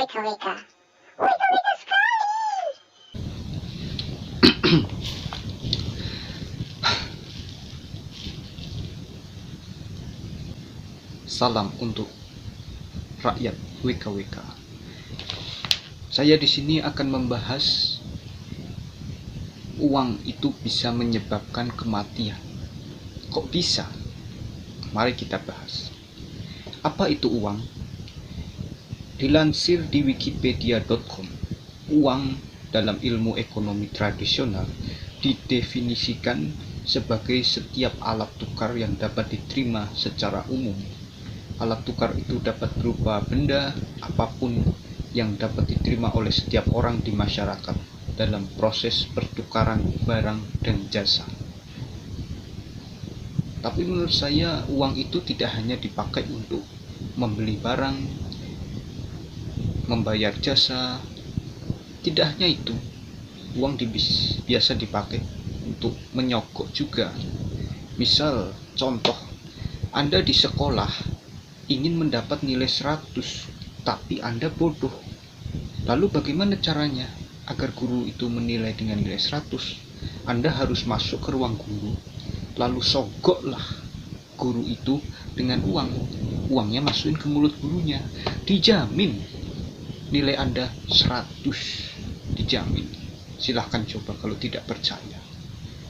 Wika Wika. Wika Wika sekali. Salam untuk rakyat Wika Wika. Saya di sini akan membahas uang itu bisa menyebabkan kematian. Kok bisa? Mari kita bahas. Apa itu uang? Dilansir di wikipedia.com, uang dalam ilmu ekonomi tradisional didefinisikan sebagai setiap alat tukar yang dapat diterima secara umum. Alat tukar itu dapat berupa benda apapun yang dapat diterima oleh setiap orang di masyarakat dalam proses pertukaran barang dan jasa. Tapi menurut saya uang itu tidak hanya dipakai untuk membeli barang, membayar jasa. Tidak hanya itu, uang biasa dipakai untuk menyogok juga. Misal, contoh, Anda di sekolah ingin mendapat nilai 100, tapi Anda bodoh. Lalu bagaimana caranya agar guru itu menilai dengan nilai 100? Anda harus masuk ke ruang guru, lalu sogoklah guru itu dengan uang. Uangnya masukin ke mulut gurunya. Dijamin nilai Anda 100. Dijamin. Silahkan coba kalau tidak percaya.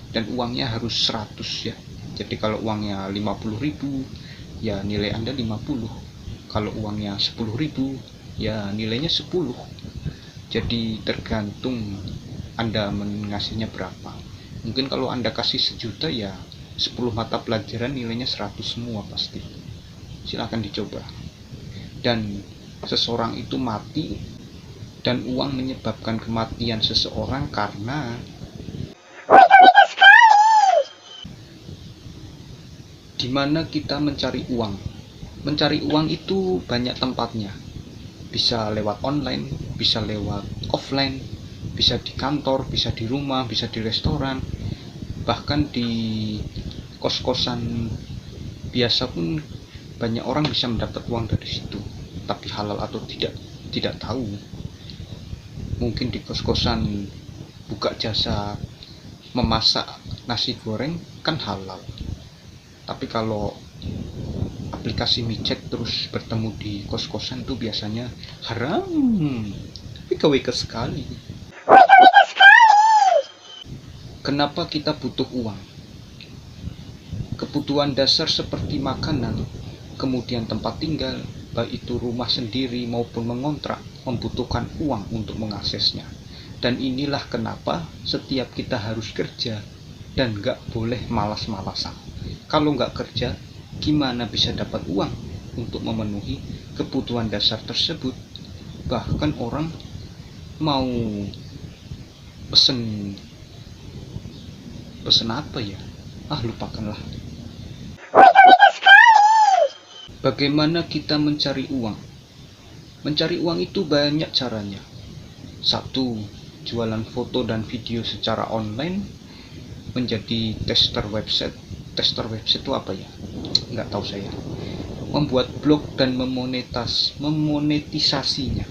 Dan uangnya harus 100 ya. Jadi kalau uangnya 50.000, ya nilai Anda 50. Kalau uangnya 10.000, ya nilainya 10. Jadi tergantung Anda mengasihnya berapa. Mungkin kalau Anda kasih 1 juta, ya 10 mata pelajaran nilainya 100 semua pasti. Silahkan dicoba. Dan seseorang itu mati, dan uang menyebabkan kematian seseorang karena di mana kita mencari uang. Mencari uang itu banyak tempatnya. Bisa lewat online, bisa lewat offline, bisa di kantor, bisa di rumah, bisa di restoran, bahkan di kos-kosan biasa pun banyak orang bisa mendapat uang dari situ. Tapi halal atau tidak tahu. Mungkin di kos-kosan buka jasa memasak nasi goreng kan halal. Tapi kalau aplikasi micet terus bertemu di kos-kosan itu biasanya haram. Wika-wika sekali. Kenapa kita butuh uang? Kebutuhan dasar seperti makanan, kemudian tempat tinggal, baik itu rumah sendiri maupun mengontrak, membutuhkan uang untuk mengaksesnya. Dan inilah kenapa setiap kita harus kerja dan gak boleh malas-malasan. Kalau gak kerja, gimana bisa dapat uang untuk memenuhi kebutuhan dasar tersebut? Bahkan orang mau pesen apa ya? Lupakanlah. Bagaimana kita mencari uang? Mencari uang itu banyak caranya. 1. Jualan foto dan video secara online, menjadi tester website. Tester website itu apa ya? Nggak tahu saya. Membuat blog dan memonetisasinya.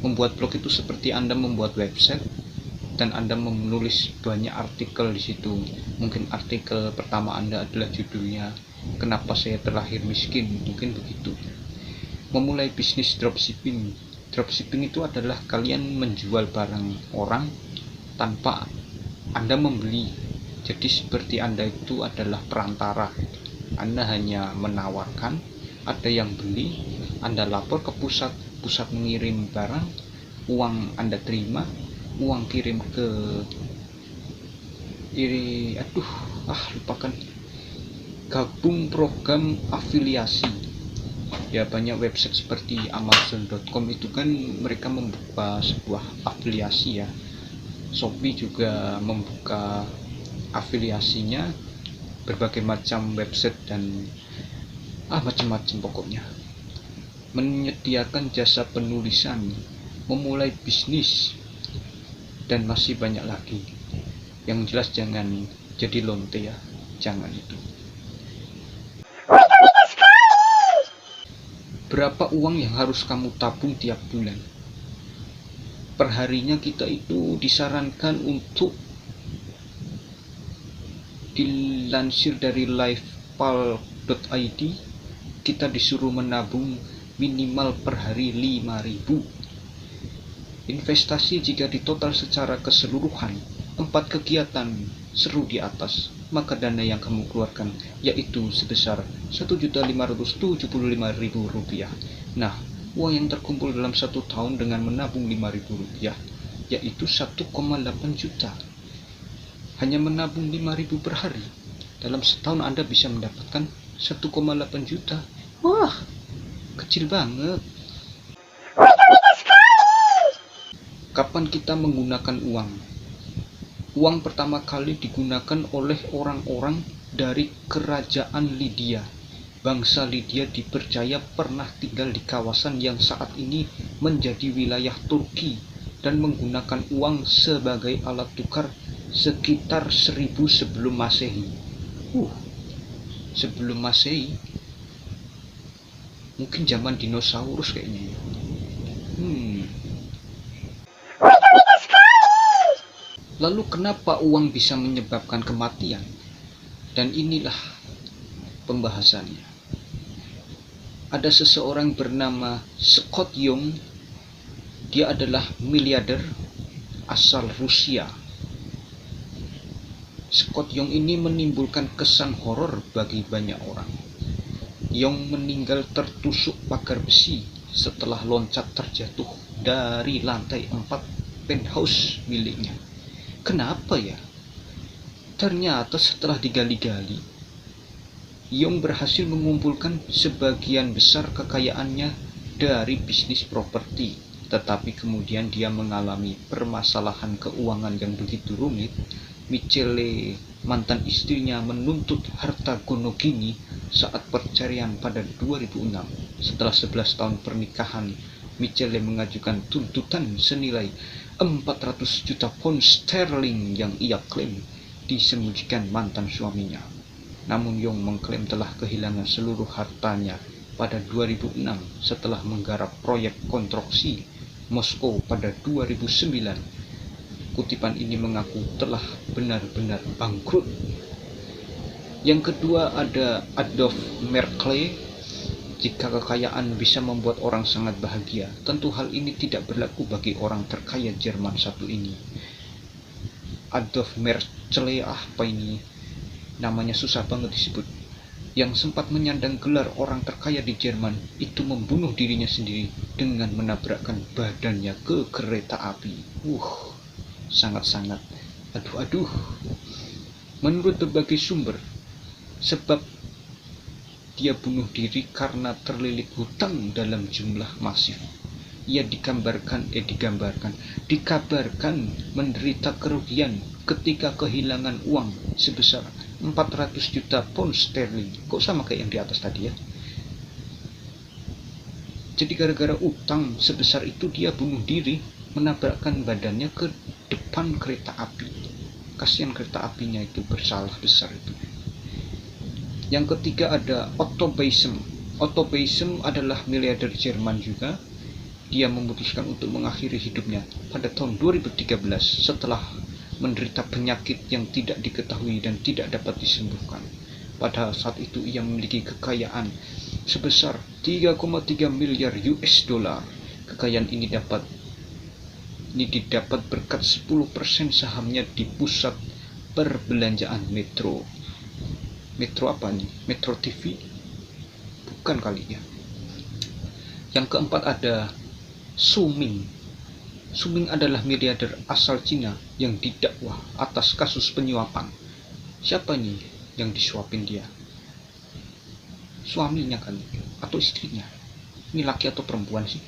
Membuat blog itu seperti Anda membuat website dan Anda menulis banyak artikel di situ. Mungkin artikel pertama Anda adalah judulnya "Kenapa saya terlahir miskin?" Mungkin begitu. Memulai bisnis dropshipping. Dropshipping itu adalah kalian menjual barang orang tanpa Anda membeli. Jadi seperti Anda itu adalah perantara. Anda hanya menawarkan, ada yang beli, Anda lapor ke pusat mengirim barang, uang Anda terima, uang kirim ke lupakan. Gabung program afiliasi. Ya banyak website seperti amazon.com itu kan mereka membuka sebuah afiliasi ya. Shopee juga membuka afiliasinya, berbagai macam website dan macam-macam pokoknya. Menyediakan jasa penulisan, memulai bisnis, dan masih banyak lagi. Yang jelas jangan jadi lonte ya, jangan itu. Berapa uang yang harus kamu tabung tiap bulan? perharinya kita itu disarankan untuk dilansir dari livepal.id, kita disuruh menabung minimal per hari 5.000. Investasi jika ditotal secara keseluruhan 4 kegiatan seru di atas, maka dana yang kamu keluarkan yaitu sebesar Rp1.575.000. Nah, uang yang terkumpul dalam 1 tahun dengan menabung Rp5.000 yaitu 1,8 juta. Hanya menabung 5.000 per hari, dalam setahun Anda bisa mendapatkan 1,8 juta. Wah, kecil banget. Kapan kita menggunakan uang? Uang pertama kali digunakan oleh orang-orang dari kerajaan Lydia. Bangsa Lydia dipercaya pernah tinggal di kawasan yang saat ini menjadi wilayah Turki dan menggunakan uang sebagai alat tukar sekitar 1000 sebelum Masehi. Sebelum Masehi, mungkin zaman dinosaurus kayaknya. Lalu kenapa uang bisa menyebabkan kematian? Dan inilah pembahasannya. Ada seseorang bernama Scott Young. Dia adalah miliarder asal Rusia. Scott Young ini menimbulkan kesan horor bagi banyak orang. Young meninggal tertusuk pagar besi setelah loncat terjatuh dari lantai 4 penthouse miliknya. Kenapa ya? Ternyata setelah digali-gali, Young berhasil mengumpulkan sebagian besar kekayaannya dari bisnis properti, tetapi kemudian dia mengalami permasalahan keuangan yang begitu rumit. Michele, mantan istrinya, menuntut harta gono gini saat perceraian pada 2006. Setelah 11 tahun pernikahan, Michele mengajukan tuntutan senilai 400 juta pound sterling yang ia klaim disembunyikan mantan suaminya. Namun Young mengklaim telah kehilangan seluruh hartanya pada 2006 setelah menggarap proyek konstruksi Moskow pada 2009. Kutipan ini mengaku telah benar-benar bangkrut. Yang kedua ada Adolf Merkle. Jika kekayaan bisa membuat orang sangat bahagia, tentu hal ini tidak berlaku bagi orang terkaya Jerman satu ini. Adolf Merkle, apa ini? Namanya susah banget disebut. Yang sempat menyandang gelar orang terkaya di Jerman itu membunuh dirinya sendiri dengan menabrakkan badannya ke kereta api. Sangat-sangat aduh. Menurut berbagai sumber, sebab dia bunuh diri karena terlilit hutang dalam jumlah masif. Ia dikabarkan menderita kerugian ketika kehilangan uang sebesar 400 juta pound sterling. Kok sama kayak yang di atas tadi ya? Jadi gara-gara utang sebesar itu dia bunuh diri, menabrakkan badannya ke depan kereta api. Kasihan kereta apinya itu, bersalah besar itu. Yang ketiga ada Otto Beisem. Otto Beisem adalah miliarder Jerman juga. Dia memutuskan untuk mengakhiri hidupnya pada tahun 2013 setelah menderita penyakit yang tidak diketahui dan tidak dapat disembuhkan. Pada saat itu ia memiliki kekayaan sebesar 3,3 miliar US dollar. Kekayaan ini didapat berkat 10% sahamnya di pusat perbelanjaan Metro. Metro apa nih? Metro TV? Bukan kali ya. Yang keempat ada Su Ming. Su Ming adalah miliarder asal Cina yang didakwa atas kasus penyuapan. Siapa nih yang disuapin dia? Suaminya kan? Atau istrinya? Ini laki atau perempuan sih?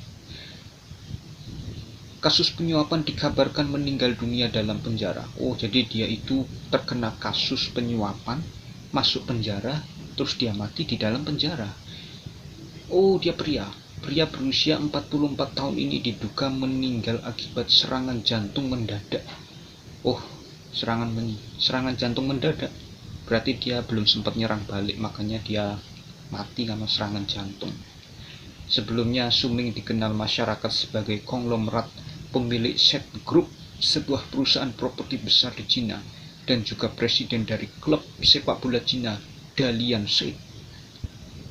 Kasus penyuapan dikabarkan meninggal dunia dalam penjara. Jadi dia itu terkena kasus penyuapan, masuk penjara, terus dia mati di dalam penjara. Dia pria berusia 44 tahun ini diduga meninggal akibat serangan jantung mendadak. Serangan jantung mendadak. Berarti dia belum sempat nyerang balik, makanya dia mati karena serangan jantung. Sebelumnya Su Ming dikenal masyarakat sebagai konglomerat pemilik Set Group, sebuah perusahaan properti besar di Cina, dan juga presiden dari klub sepak bola Cina, Dalian Said.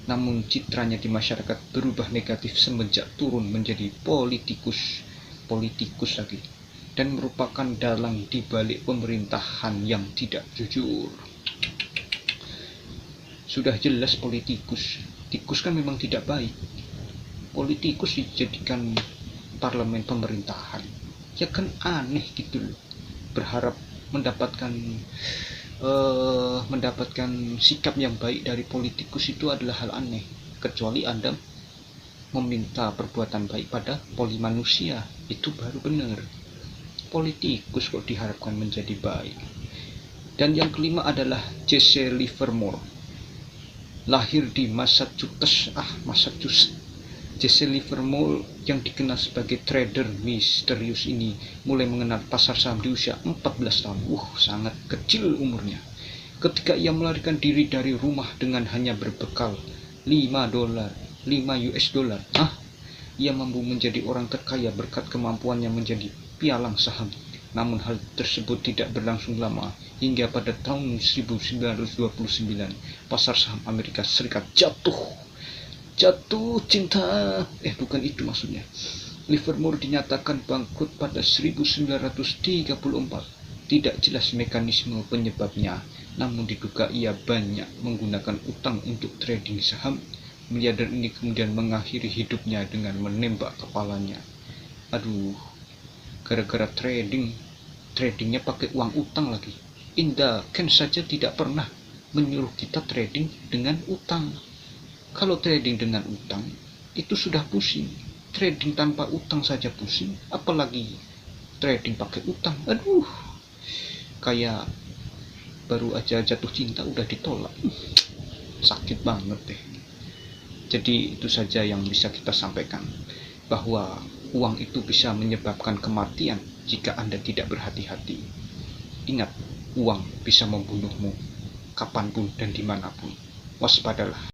Namun citranya di masyarakat berubah negatif semenjak turun menjadi politikus lagi, dan merupakan dalang di balik pemerintahan yang tidak jujur. Sudah jelas tikus kan memang tidak baik. Politikus dijadikan parlemen pemerintahan, ya kan aneh gitu loh. Berharap mendapatkan sikap yang baik dari politikus itu adalah hal aneh, kecuali Anda meminta perbuatan baik pada poli manusia, itu baru benar. Politikus kok diharapkan menjadi baik. Dan yang kelima adalah Jesse Livermore, lahir di Massachusetts. Jesse Livermore yang dikenal sebagai trader misterius ini mulai mengenal pasar saham di usia 14 tahun. Sangat kecil umurnya. Ketika ia melarikan diri dari rumah dengan hanya berbekal $5. Ia mampu menjadi orang terkaya berkat kemampuannya menjadi pialang saham. Namun hal tersebut tidak berlangsung lama, hingga pada tahun 1929 pasar saham Amerika Serikat jatuh cinta. Bukan itu maksudnya. Livermore dinyatakan bangkrut pada 1934. Tidak jelas mekanisme penyebabnya, namun diduga ia banyak menggunakan utang untuk trading saham. Miliarder ini kemudian mengakhiri hidupnya dengan menembak kepalanya. Gara-gara tradingnya pakai uang utang lagi. Indah kan saja tidak pernah menyuruh kita trading dengan utang. Kalau trading dengan utang itu sudah pusing. Trading tanpa utang saja pusing, apalagi trading pakai utang. Kayak baru aja jatuh cinta udah ditolak. Sakit banget deh. Jadi itu saja yang bisa kita sampaikan, bahwa uang itu bisa menyebabkan kematian jika Anda tidak berhati-hati. Ingat, uang bisa membunuhmu kapanpun dan dimanapun. Waspadalah.